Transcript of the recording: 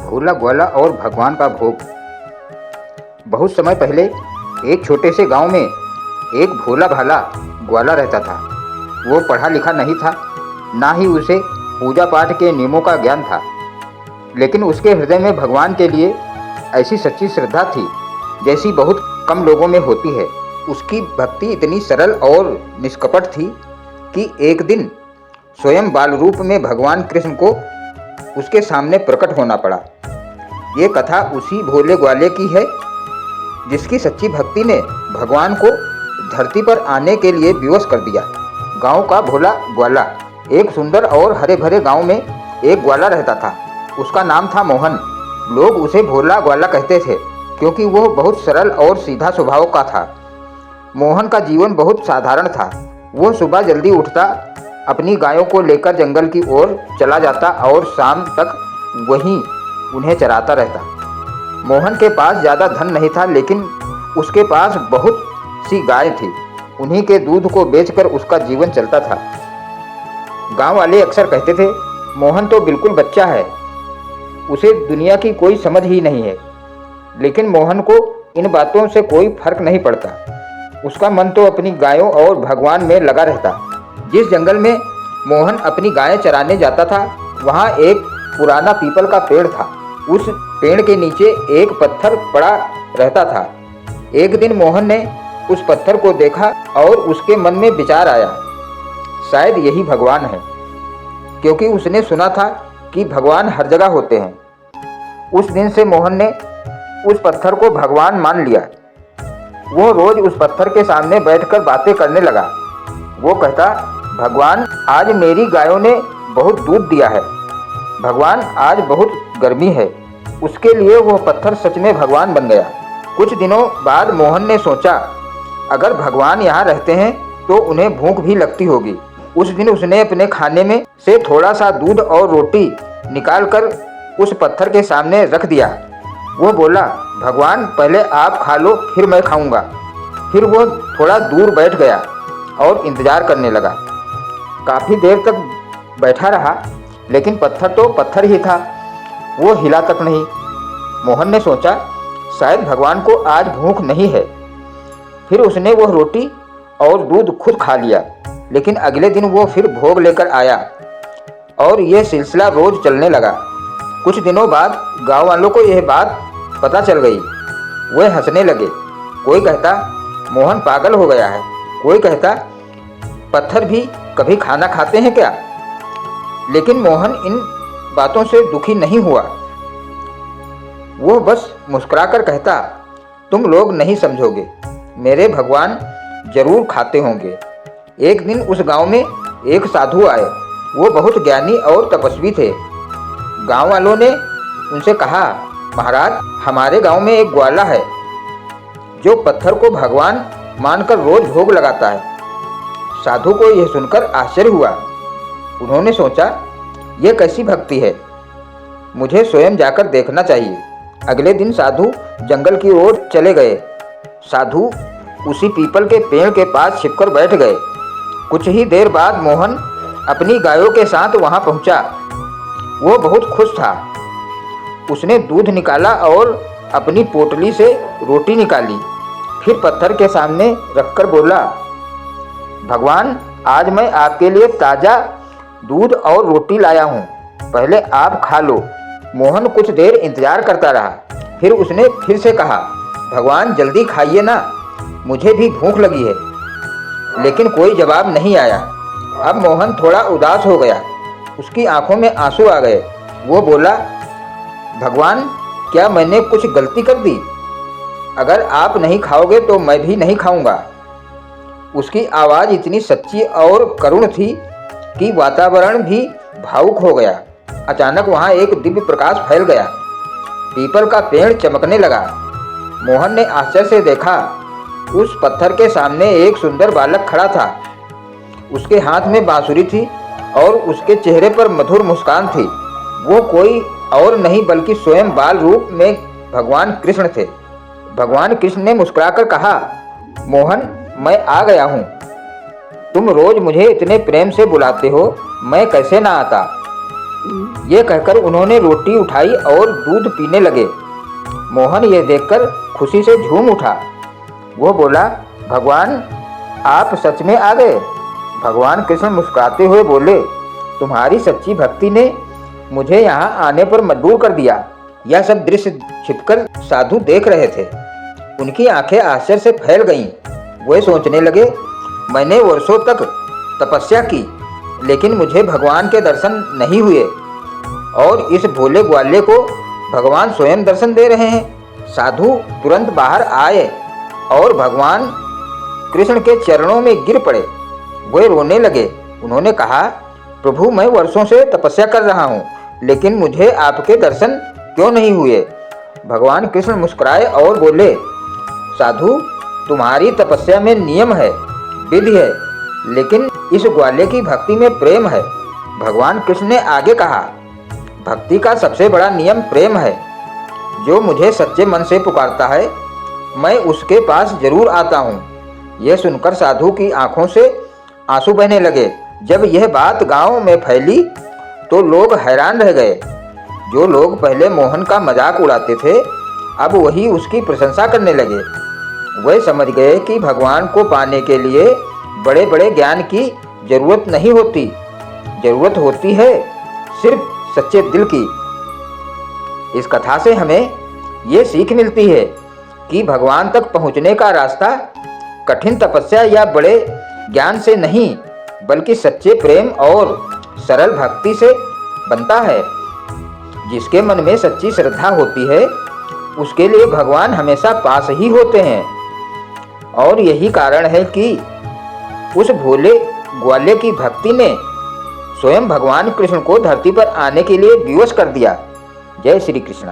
भोला ग्वाला और भगवान का भोग। बहुत समय पहले एक छोटे से गांव में एक भोला भाला ग्वाला रहता था। वो पढ़ा लिखा नहीं था, ना ही उसे पूजा पाठ के नियमों का ज्ञान था, लेकिन उसके हृदय में भगवान के लिए ऐसी सच्ची श्रद्धा थी जैसी बहुत कम लोगों में होती है। उसकी भक्ति इतनी सरल और निष्कपट थी कि एक दिन स्वयं बाल रूप में भगवान कृष्ण को उसके सामने प्रकट होना पड़ा। ये कथा उसी भोले ग्वाले की है जिसकी सच्ची भक्ति ने भगवान को धरती पर आने के लिए विवश कर दिया। गांव का भोला ग्वाला। एक सुंदर और हरे भरे गांव में एक ग्वाला रहता था। उसका नाम था मोहन। लोग उसे भोला ग्वाला कहते थे क्योंकि वह बहुत सरल और सीधा स्वभाव का था। मोहन का जीवन बहुत साधारण था। वह सुबह जल्दी उठता, अपनी गायों को लेकर जंगल की ओर चला जाता और शाम तक वहीं उन्हें चराता रहता। मोहन के पास ज़्यादा धन नहीं था, लेकिन उसके पास बहुत सी गाय थी। उन्हीं के दूध को बेचकर उसका जीवन चलता था। गांव वाले अक्सर कहते थे, मोहन तो बिल्कुल बच्चा है, उसे दुनिया की कोई समझ ही नहीं है। लेकिन मोहन को इन बातों से कोई फर्क नहीं पड़ता। उसका मन तो अपनी गायों और भगवान में लगा रहता। जिस जंगल में मोहन अपनी गायें चराने जाता था, वहाँ एक पुराना पीपल का पेड़ था। उस पेड़ के नीचे एक पत्थर पड़ा रहता था। एक दिन मोहन ने उस पत्थर को देखा और उसके मन में विचार आया, शायद यही भगवान है, क्योंकि उसने सुना था कि भगवान हर जगह होते हैं। उस दिन से मोहन ने उस पत्थर को भगवान मान लिया। वो रोज उस पत्थर के सामने बैठकर बातें करने लगा। वो कहता, भगवान आज मेरी गायों ने बहुत दूध दिया है, भगवान आज बहुत गर्मी है। उसके लिए वह पत्थर सच में भगवान बन गया। कुछ दिनों बाद मोहन ने सोचा, अगर भगवान यहाँ रहते हैं तो उन्हें भूख भी लगती होगी। उस दिन उसने अपने खाने में से थोड़ा सा दूध और रोटी निकालकर उस पत्थर के सामने रख दिया। वो बोला, भगवान पहले आप खा लो, फिर मैं खाऊंगा। फिर वो थोड़ा दूर बैठ गया और इंतजार करने लगा। काफ़ी देर तक बैठा रहा, लेकिन पत्थर तो पत्थर ही था, वो हिला तक नहीं। मोहन ने सोचा, शायद भगवान को आज भूख नहीं है। फिर उसने वह रोटी और दूध खुद खा लिया। लेकिन अगले दिन वो फिर भोग लेकर आया और यह सिलसिला रोज चलने लगा। कुछ दिनों बाद गांव वालों को यह बात पता चल गई। वे हंसने लगे। कोई कहता, मोहन पागल हो गया है। कोई कहता, पत्थर भी कभी खाना खाते हैं क्या? लेकिन मोहन इन बातों से दुखी नहीं हुआ। वो बस मुस्कुराकर कहता, तुम लोग नहीं समझोगे, मेरे भगवान जरूर खाते होंगे। एक दिन उस गांव में एक साधु आए। वो बहुत ज्ञानी और तपस्वी थे। गांव वालों ने उनसे कहा, महाराज, हमारे गांव में एक ग्वाला है जो पत्थर को भगवान मानकर रोज भोग लगाता है। साधु को यह सुनकर आश्चर्य हुआ। उन्होंने सोचा, यह कैसी भक्ति है, मुझे स्वयं जाकर देखना चाहिए। अगले दिन साधु जंगल की ओर चले गए। साधु उसी पीपल के पेड़ के पास छिपकर बैठ गए। कुछ ही देर बाद मोहन अपनी गायों के साथ वहां पहुंचा। वो बहुत खुश था। उसने दूध निकाला और अपनी पोटली से रोटी निकाली। फिर पत्थर के सामने रखकर बोला, भगवान आज मैं आपके लिए ताज़ा दूध और रोटी लाया हूँ, पहले आप खा लो। मोहन कुछ देर इंतजार करता रहा। फिर उसने फिर से कहा, भगवान जल्दी खाइए ना, मुझे भी भूख लगी है। लेकिन कोई जवाब नहीं आया। अब मोहन थोड़ा उदास हो गया। उसकी आंखों में आंसू आ गए। वो बोला, भगवान क्या मैंने कुछ गलती कर दी? अगर आप नहीं खाओगे तो मैं भी नहीं खाऊंगा। उसकी आवाज़ इतनी सच्ची और करुण थी कि वातावरण भी भावुक हो गया। अचानक वहाँ एक दिव्य प्रकाश फैल गया। पीपल का पेड़ चमकने लगा। मोहन ने आश्चर्य से देखा, उस पत्थर के सामने एक सुंदर बालक खड़ा था। उसके हाथ में बांसुरी थी और उसके चेहरे पर मधुर मुस्कान थी। वो कोई और नहीं बल्कि स्वयं बाल रूप में भगवान कृष्ण थे। भगवान कृष्ण ने मुस्कुराकर कहा, मोहन मैं आ गया हूँ। तुम रोज मुझे इतने प्रेम से बुलाते हो, मैं कैसे ना आता। ये कहकर उन्होंने रोटी उठाई और दूध पीने लगे। मोहन ये देखकर खुशी से झूम उठा। वो बोला, भगवान आप सच में आ गए। भगवान कृष्ण मुस्कुराते हुए बोले, तुम्हारी सच्ची भक्ति ने मुझे यहाँ आने पर मजबूर कर दिया। यह सब दृश्य छिपकर साधु देख रहे थे। उनकी आंखें आश्चर्य से फैल गईं। वे सोचने लगे, मैंने वर्षों तक तपस्या की लेकिन मुझे भगवान के दर्शन नहीं हुए और इस भोले ग्वाले को भगवान स्वयं दर्शन दे रहे हैं। साधु तुरंत बाहर आए और भगवान कृष्ण के चरणों में गिर पड़े। वे रोने लगे। उन्होंने कहा, प्रभु मैं वर्षों से तपस्या कर रहा हूँ लेकिन मुझे आपके दर्शन क्यों नहीं हुए। भगवान कृष्ण मुस्कुराए और बोले, साधु तुम्हारी तपस्या में नियम है, विधि है, लेकिन इस ग्वाले की भक्ति में प्रेम है। भगवान कृष्ण ने आगे कहा, भक्ति का सबसे बड़ा नियम प्रेम है। जो मुझे सच्चे मन से पुकारता है मैं उसके पास जरूर आता हूँ। यह सुनकर साधु की आंखों से आंसू बहने लगे। जब यह बात गांव में फैली तो लोग हैरान रह गए। जो लोग पहले मोहन का मजाक उड़ाते थे अब वही उसकी प्रशंसा करने लगे। वे समझ गए कि भगवान को पाने के लिए बड़े बड़े ज्ञान की जरूरत नहीं होती, जरूरत होती है सिर्फ सच्चे दिल की। इस कथा से हमें ये सीख मिलती है कि भगवान तक पहुंचने का रास्ता कठिन तपस्या या बड़े ज्ञान से नहीं बल्कि सच्चे प्रेम और सरल भक्ति से बनता है। जिसके मन में सच्ची श्रद्धा होती है उसके लिए भगवान हमेशा पास ही होते हैं। और यही कारण है कि उस भोले ग्वाले की भक्ति ने स्वयं भगवान कृष्ण को धरती पर आने के लिए विवश कर दिया। जय श्री कृष्ण।